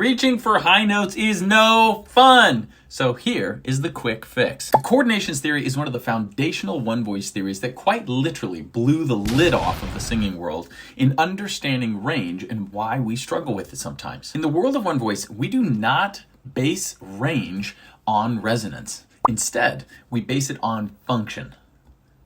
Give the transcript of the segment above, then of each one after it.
Reaching for high notes is no fun. So here is the quick fix. Coordinations theory is one of the foundational one voice theories that quite literally blew the lid off of the singing world in understanding range and why we struggle with it sometimes. In the world of one voice, we do not base range on resonance. Instead, we base it on function.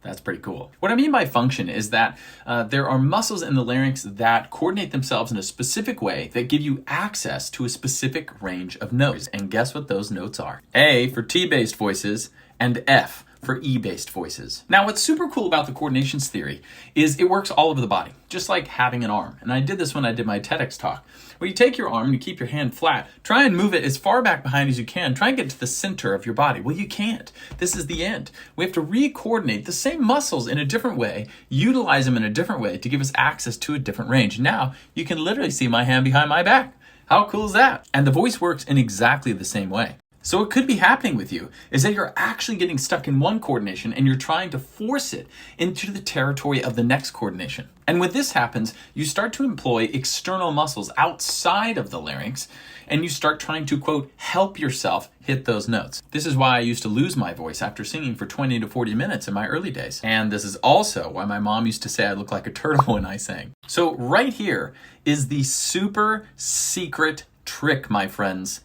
That's pretty cool. What I mean by function is that there are muscles in the larynx that coordinate themselves in a specific way that give you access to a specific range of notes. And guess what those notes are? A for T-based voices and F for E-based voices. Now, what's super cool about the coordinations theory is it works all over the body, just like having an arm. And I did this when I did my TEDx talk, where you take your arm and you keep your hand flat, try and move it as far back behind as you can, try and get to the center of your body. Well, you can't. This is the end. We have to re-coordinate the same muscles in a different way, utilize them in a different way to give us access to a different range. Now, you can literally see my hand behind my back. How cool is that? And the voice works in exactly the same way. So what could be happening with you is that you're actually getting stuck in one coordination and you're trying to force it into the territory of the next coordination. And when this happens, you start to employ external muscles outside of the larynx and you start trying to, quote, help yourself hit those notes. This is why I used to lose my voice after singing for 20 to 40 minutes in my early days. And this is also why my mom used to say I look like a turtle when I sang. So right here is the super secret trick, my friends.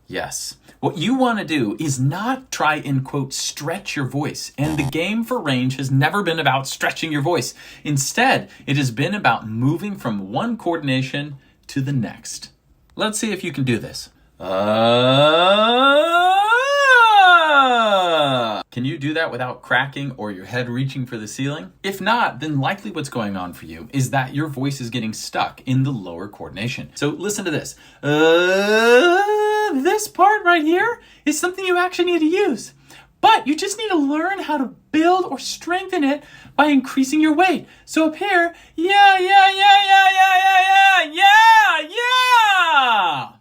Yes. What you want to do is not try and, quote, stretch your voice. And the game for range has never been about stretching your voice. Instead, it has been about moving from one coordination to the next. Let's see if you can do this. Can you do that without cracking or your head reaching for the ceiling? If not, then likely what's going on for you is that your voice is getting stuck in the lower coordination. So listen to this. This part right here is something you actually need to use. But you just need to learn how to build or strengthen it by increasing your weight. So up here, yeah.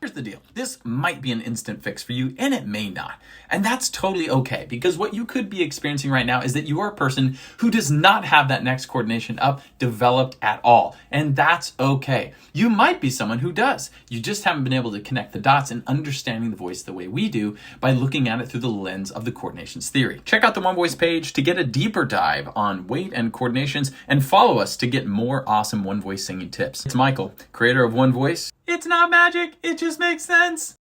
Here's the deal. This might be an instant fix for you, and it may not. And that's totally okay, because what you could be experiencing right now is that you are a person who does not have that next coordination up developed at all. And that's okay. You might be someone who does. You just haven't been able to connect the dots and understanding the voice the way we do by looking at it through the lens of the coordinations theory. Check out the One Voice page to get a deeper dive on weight and coordinations, and follow us to get more awesome One Voice singing tips. It's Michael, creator of One Voice. It's not magic, it just makes sense.